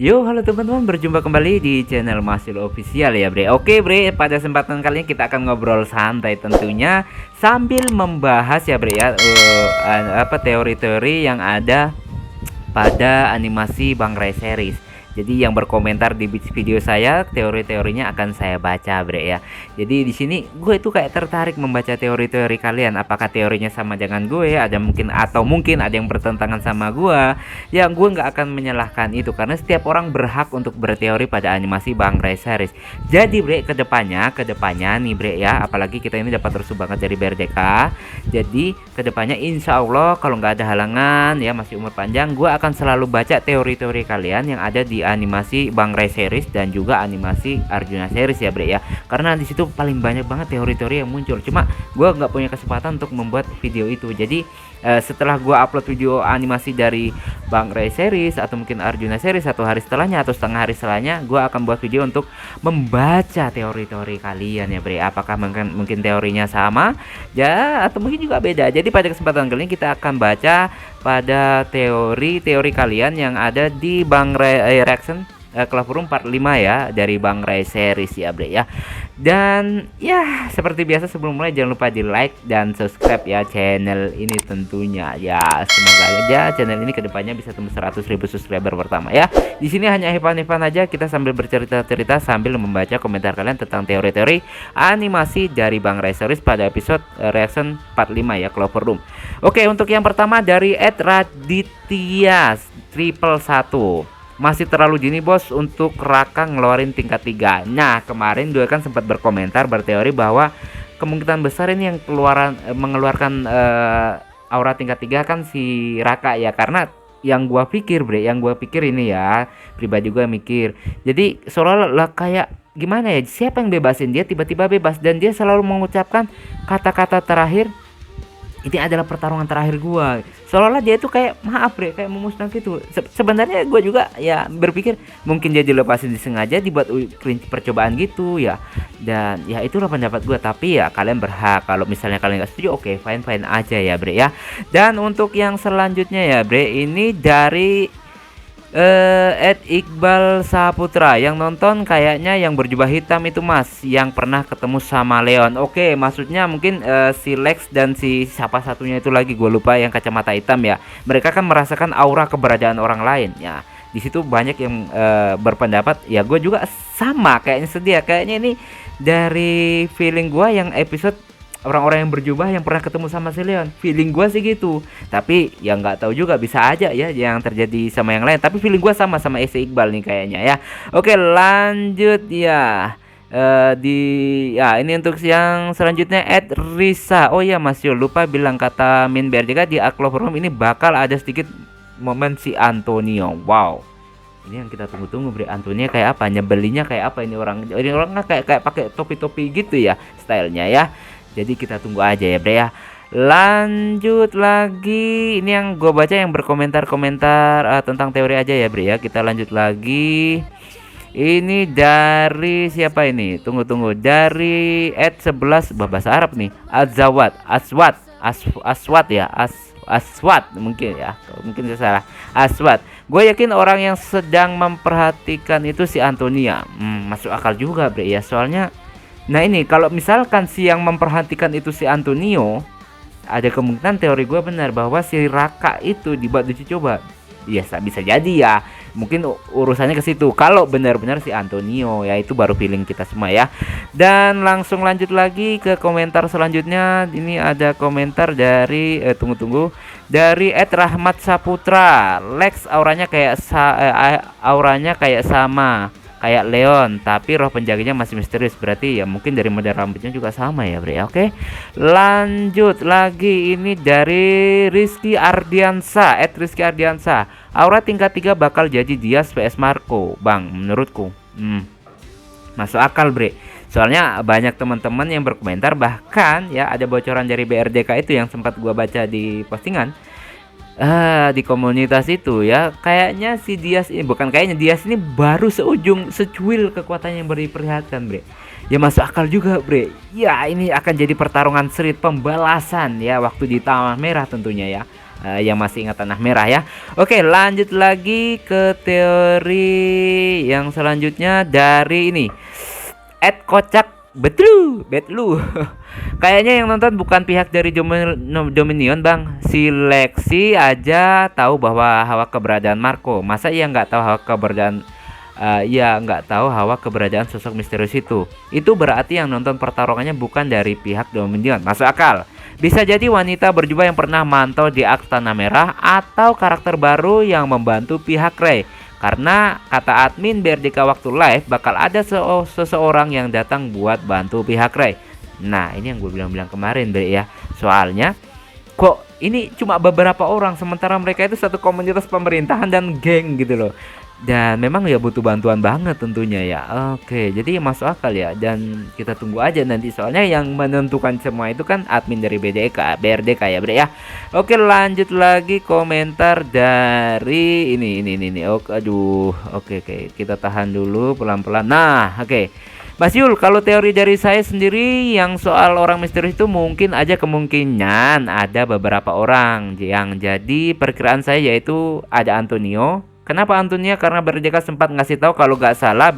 Yo, halo teman-teman, berjumpa kembali di channel Masil Official ya, Bre. Oke, Bre, pada kesempatan kali ini kita akan ngobrol santai tentunya sambil membahas ya, Bre ya, teori-teori yang ada pada animasi Bangrai series. Jadi yang berkomentar di video saya, teori-teorinya akan saya baca, Bre ya. Jadi di sini gue itu kayak tertarik membaca teori-teori kalian. Apakah teorinya sama dengan gue? Ada mungkin atau mungkin ada yang bertentangan sama gue. Yang gue nggak akan menyalahkan itu karena setiap orang berhak untuk berteori pada animasi Bangrai series. Jadi, Bre, kedepannya nih, Bre ya, apalagi kita ini dapat restu banget dari BRDK. Jadi kedepannya insya Allah kalau nggak ada halangan ya, masih umur panjang, gue akan selalu baca teori-teori kalian yang ada di animasi Bangrai series dan juga animasi Arjuna series ya, Bre ya, karena di situ paling banyak banget teori-teori yang muncul. Cuma gue nggak punya kesempatan untuk membuat video itu. Jadi setelah gue upload video animasi dari Bangrai series atau mungkin Arjuna series satu hari setelahnya atau setengah hari setelahnya, gue akan buat video untuk membaca teori-teori kalian ya, Bre. Apakah mungkin teorinya sama ya atau mungkin juga beda. Jadi pada kesempatan kali ini kita akan baca pada teori-teori kalian yang ada di Bangrai Reaction Clover Room part 5 ya, dari Bangrai series ya, Bre ya. Dan ya seperti biasa sebelum mulai jangan lupa di like dan subscribe ya channel ini tentunya ya. Semoga aja channel ini kedepannya bisa tembus 100.000 subscriber pertama ya. Di sini hanya Evan aja, kita sambil bercerita-cerita sambil membaca komentar kalian tentang teori-teori animasi dari Bangrai series pada episode reaction part 5 ya, Clover Room. Oke, untuk yang pertama dari Ed Raditya 111. Masih terlalu dini bos untuk Raka ngeluarin tingkat 3. Nah, kemarin gue kan sempat berkomentar berteori bahwa kemungkinan besar ini yang mengeluarkan aura tingkat 3 kan si Raka ya, karena yang gua pikir, Bre, yang gua pikir ini ya, pribadi gua mikir. Jadi seolah-olah kayak gimana ya, siapa yang bebasin dia tiba-tiba bebas dan dia selalu mengucapkan kata-kata terakhir, ini adalah pertarungan terakhir gua. Seolah-olah dia itu kayak maaf, Bre, kayak memusnah gitu. Sebenarnya gua juga ya berpikir mungkin dia dilepasin disengaja dibuat percobaan gitu ya. Dan ya itulah pendapat gua, tapi ya kalian berhak kalau misalnya kalian nggak setuju, oke, fine aja ya, Bre ya. Dan untuk yang selanjutnya ya, Bre, ini dari Ed Iqbal Saputra. Yang nonton kayaknya yang berjubah hitam itu Mas, yang pernah ketemu sama Leon. Oke, maksudnya mungkin si Lex dan si siapa satunya itu lagi, gue lupa, yang kacamata hitam ya. Mereka kan merasakan aura keberadaan orang lain ya. Di situ banyak yang berpendapat ya, gue juga sama kayaknya, sedia kayaknya ini dari feeling gue yang episode orang-orang yang berjubah yang pernah ketemu sama si Leon. Feeling gue sih gitu, tapi yang nggak tahu juga, bisa aja ya yang terjadi sama yang lain. Tapi feeling gue sama Ese Iqbal nih kayaknya ya. Oke, lanjut ya. Ini untuk yang selanjutnya Ed Risa. Oh ya Mas Yul, lupa bilang kata Min BRJK di Clover Room ini bakal ada sedikit momen si Antonio. Wow, ini yang kita tunggu-tunggu, Bre. Antonio kayak apa, nyebelinya kayak apa, ini orang kayak pakai topi-topi gitu ya stylenya ya. Jadi kita tunggu aja ya, Bre ya. Lanjut lagi, ini yang gue baca yang berkomentar tentang teori aja ya, Bre ya. Kita lanjut lagi. Ini dari siapa ini? Tunggu. Dari Ed 11 bahasa Arab nih. Aswat ya. Aswat mungkin ya. Mungkin saya salah. Aswat. Gue yakin orang yang sedang memperhatikan itu si Antonia. Masuk akal juga, Bre ya. Soalnya nah ini kalau misalkan si yang memperhatikan itu si Antonio, ada kemungkinan teori gue benar bahwa si Raka itu dibuat uji coba. Ya bisa jadi ya, mungkin urusannya ke situ. Kalau benar-benar si Antonio ya, itu baru feeling kita semua ya. Dan langsung lanjut lagi ke komentar selanjutnya. Ini ada komentar dari dari Ed Rahmat Saputra. Lex auranya kayak sama kayak Leon, tapi roh penjaganya masih misterius. Berarti ya mungkin dari model rambutnya juga sama ya, Bre. Oke, lanjut lagi. Ini dari Rizky Ardiansa. Rizky Ardiansa, aura tingkat 3 bakal jadi Dias vs Marco, Bang, menurutku. Masuk akal, Bre. Soalnya banyak teman-teman yang berkomentar, bahkan ya ada bocoran dari BRDK itu yang sempat gua baca di postingan di komunitas itu ya, kayaknya si Dias ini Dias ini baru secuil kekuatannya yang diperlihatkan, Bre. Ya masuk akal juga, Bre. Ya ini akan jadi pertarungan seri pembalasan ya waktu di Taman Merah tentunya ya. yang masih ingat tanah merah ya. Oke, lanjut lagi ke teori yang selanjutnya dari ini. Ed Kocak Betlu. Kayaknya yang nonton bukan pihak dari Dominion bang. Si Lexi aja tahu bahwa Hawa keberadaan Marco. Masa ia nggak tahu Hawa keberadaan sosok misterius itu. Itu berarti yang nonton pertarungannya bukan dari pihak Dominion. Masuk akal. Bisa jadi wanita berjubah yang pernah mantau di Ark Tanah Merah atau karakter baru yang membantu pihak Rey. Karena kata admin BRDK waktu live bakal ada seseorang yang datang buat bantu pihak Rey. Nah ini yang gue bilang kemarin Bre ya. Soalnya kok ini cuma beberapa orang sementara mereka itu satu komunitas pemerintahan dan geng gitu loh. Dan memang ya butuh bantuan banget tentunya ya. Oke, jadi masuk akal ya. Dan kita tunggu aja nanti soalnya yang menentukan semua itu kan admin dari BRDK ya Bre ya. Oke, lanjut lagi komentar dari ini. Oke, aduh. Oke. Kita tahan dulu pelan-pelan. Nah, oke. Mas Yul, kalau teori dari saya sendiri yang soal orang misterius itu mungkin aja kemungkinan ada beberapa orang yang jadi perkiraan saya yaitu ada Antonio. Kenapa Antonio? Karena BRDK sempat ngasih tahu kalau nggak salah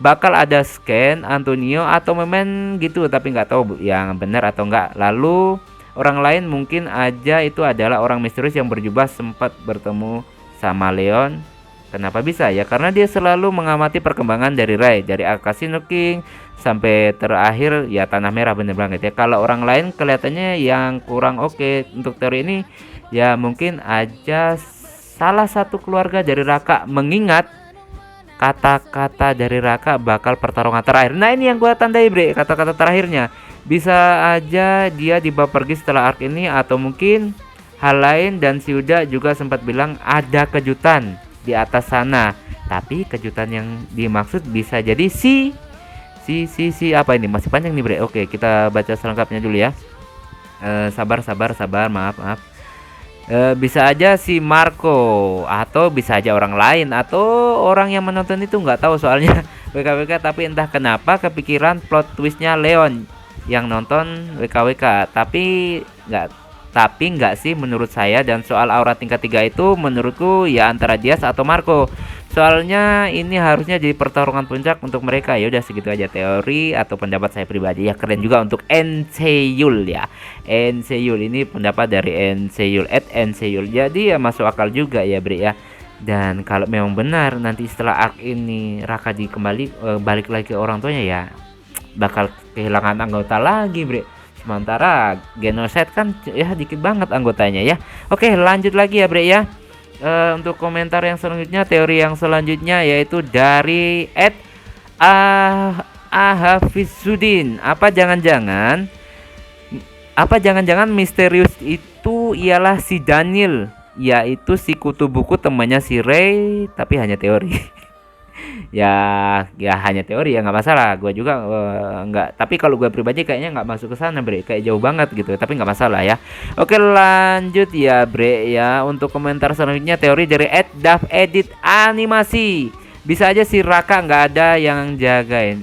bakal ada scan Antonio atau Memen gitu, tapi nggak tahu yang benar atau enggak. Lalu orang lain mungkin aja itu adalah orang misterius yang berjubah sempat bertemu sama Leon. Kenapa bisa ya? Karena dia selalu mengamati perkembangan dari Rey, dari Casino King sampai terakhir ya Tanah Merah, bener banget ya. Kalau orang lain kelihatannya yang kurang oke untuk teori ini ya mungkin aja salah satu keluarga dari Raka, mengingat kata-kata dari Raka bakal pertarungan terakhir. Nah ini yang gue tandai Bre, kata-kata terakhirnya. Bisa aja dia dibawa pergi setelah arc ini atau mungkin hal lain. Dan si Uda juga sempat bilang ada kejutan di atas sana. Tapi kejutan yang dimaksud bisa jadi si apa ini? Masih panjang nih Bre. Oke, kita baca selengkapnya dulu ya. Sabar, maaf. Bisa aja si Marco atau bisa aja orang lain atau orang yang menonton itu nggak tahu soalnya WKWK, tapi entah kenapa kepikiran plot twistnya Leon yang nonton WKWK, tapi nggak sih menurut saya. Dan soal aura tingkat 3 itu menurutku ya antara Diaz atau Marco. Soalnya ini harusnya jadi pertarungan puncak untuk mereka. Ya udah segitu aja teori atau pendapat saya pribadi ya. Keren juga untuk NCyul ya. NCyul ini pendapat dari NCyul @NCyul. Jadi ya masuk akal juga ya Bre ya. Dan kalau memang benar nanti setelah arc ini Raka balik lagi ke orang tuanya ya bakal kehilangan anggota lagi Bre. Sementara Genocide kan ya dikit banget anggotanya ya. Oke, lanjut lagi ya Bre ya. Untuk komentar yang selanjutnya, teori yang selanjutnya yaitu dari Ahafizudin. Apa jangan-jangan misterius itu ialah si Daniel, yaitu si kutu buku temannya si Rey, tapi hanya teori. ya hanya teori ya, nggak masalah. Gue juga nggak, tapi kalau gue pribadi kayaknya nggak masuk ke sana Bre, kayak jauh banget gitu, tapi nggak masalah ya. Oke, lanjut ya Bre ya. Untuk komentar selanjutnya, teori dari @dav_edit animasi. Bisa aja si Raka nggak ada yang jagain.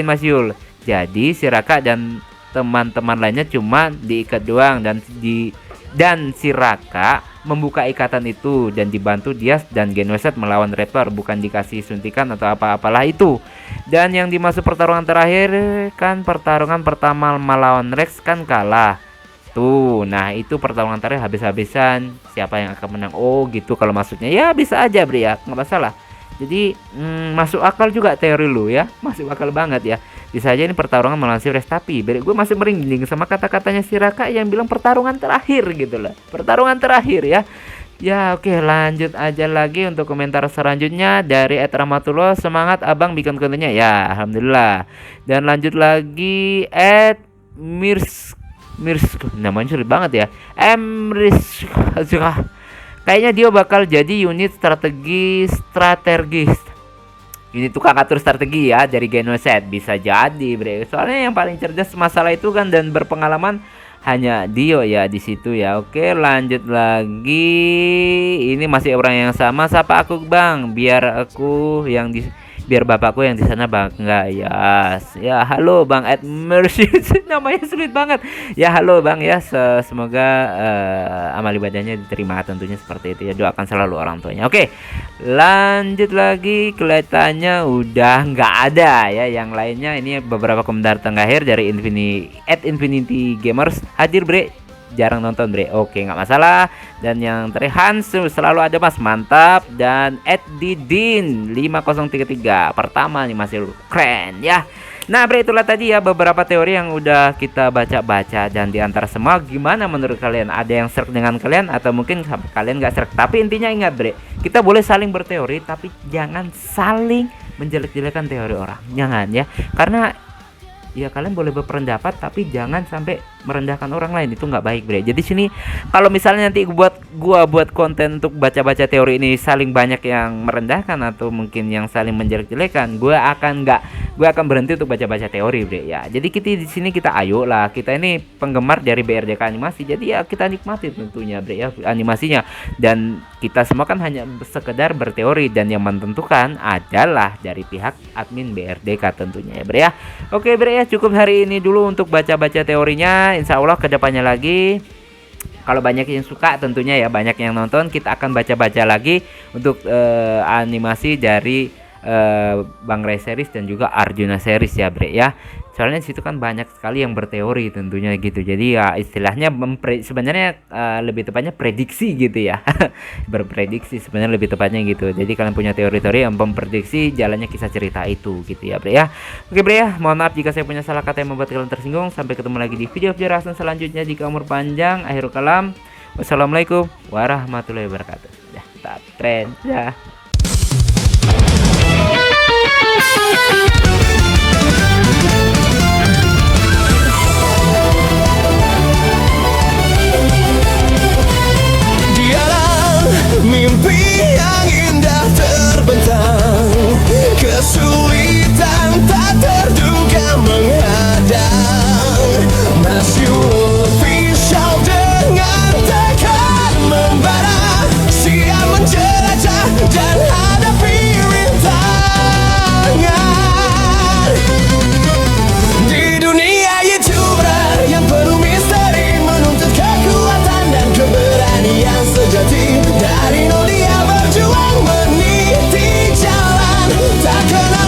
Mas Yul. Jadi si Raka dan teman-teman lainnya cuma diikat doang dan si Raka membuka ikatan itu dan dibantu Diaz dan Genocide melawan Raptor, bukan dikasih suntikan atau apa-apalah itu. Dan yang dimaksud pertarungan terakhir kan pertarungan pertama melawan Rex kan kalah tuh. Nah itu pertarungan terakhir habis-habisan siapa yang akan menang. Oh gitu kalau maksudnya ya, bisa aja Bre ya, nggak masalah. Jadi masuk akal juga teori lu ya, masuk akal banget ya. Bisa aja ini pertarungan melawan si Rex, tapi gue masih merinding sama kata-katanya si Raka yang bilang pertarungan terakhir gitu loh. Pertarungan terakhir ya. Ya oke, lanjut aja lagi untuk komentar selanjutnya dari @rahmatullah. Semangat abang bikin kontennya ya, alhamdulillah. Dan lanjut lagi Mirs namanya sulit banget ya. Emris kayaknya dia bakal jadi unit strategis. Unit tukang atur strategi ya dari Genocide. Bisa jadi Bre. Soalnya yang paling cerdas masalah itu kan dan berpengalaman hanya Dio ya di situ ya. Oke, lanjut lagi. Ini masih orang yang sama. Sapa aku Bang, biar aku yang biar bapakku yang di sana bangga. Ya halo Bang Edmersius. Namanya sulit banget ya. Halo Bang ya, semoga amal ibadahnya diterima, tentunya seperti itu ya, doakan selalu orang tuanya. Oke, lanjut lagi. Kelihatannya udah nggak ada ya yang lainnya. Ini beberapa komentar terakhir dari Infinity Gamers. Hadir bre, jarang nonton bre. Oke, nggak masalah. Dan yang terakhir Hans, selalu ada mas, mantap. Dan Didin 5033 pertama nih, masih keren ya. Nah bre, itulah tadi ya beberapa teori yang udah kita baca-baca. Dan diantara semua, gimana menurut kalian? Ada yang serk dengan kalian atau mungkin kalian nggak serk? Tapi intinya ingat bre, kita boleh saling berteori, tapi jangan saling menjelek-jelekan teori orang. Jangan ya, karena ya kalian boleh berpendapat tapi jangan sampai merendahkan orang lain, itu nggak baik bre. Jadi sini kalau misalnya nanti gua buat konten untuk baca-baca teori ini saling banyak yang merendahkan atau mungkin yang saling menjelek-jelekan, gua akan berhenti untuk baca-baca teori bre ya. Jadi kita di sini kita ayo lah, kita ini penggemar dari BRDK animasi, jadi ya kita nikmati tentunya bre ya animasinya, dan kita semua kan hanya sekedar berteori, dan yang menentukan adalah dari pihak admin BRDK tentunya ya bre ya. Oke bre ya, cukup hari ini dulu untuk baca-baca teorinya. Insya Allah kedepannya lagi, kalau banyak yang suka tentunya ya, banyak yang nonton, kita akan baca-baca lagi untuk animasi dari Bang Ray series dan juga Arjuna series ya bre ya. Soalnya disitu kan banyak sekali yang berteori tentunya gitu. Jadi ya istilahnya sebenarnya lebih tepatnya prediksi gitu ya. Berprediksi sebenarnya lebih tepatnya gitu. Jadi kalian punya teori-teori yang memprediksi jalannya kisah cerita itu gitu ya bre ya. Oke bre ya, mohon maaf jika saya punya salah kata yang membuat kalian tersinggung. Sampai ketemu lagi di video-video Rasul selanjutnya jika umur panjang. Akhirul kalam, wassalamualaikum warahmatullahi wabarakatuh. Ya, tak tren ya. Mimpi yang indah terbentang, kesulitan tak terduga menghadang. Masih official dengan tekad membara, siap menjelajah dan hadapi rintangan. Di dunia YouTuber yang penuh misteri, menuntut kekuatan dan keberanian sejati. Dari nol dia berjuang meniti jalan tak kenal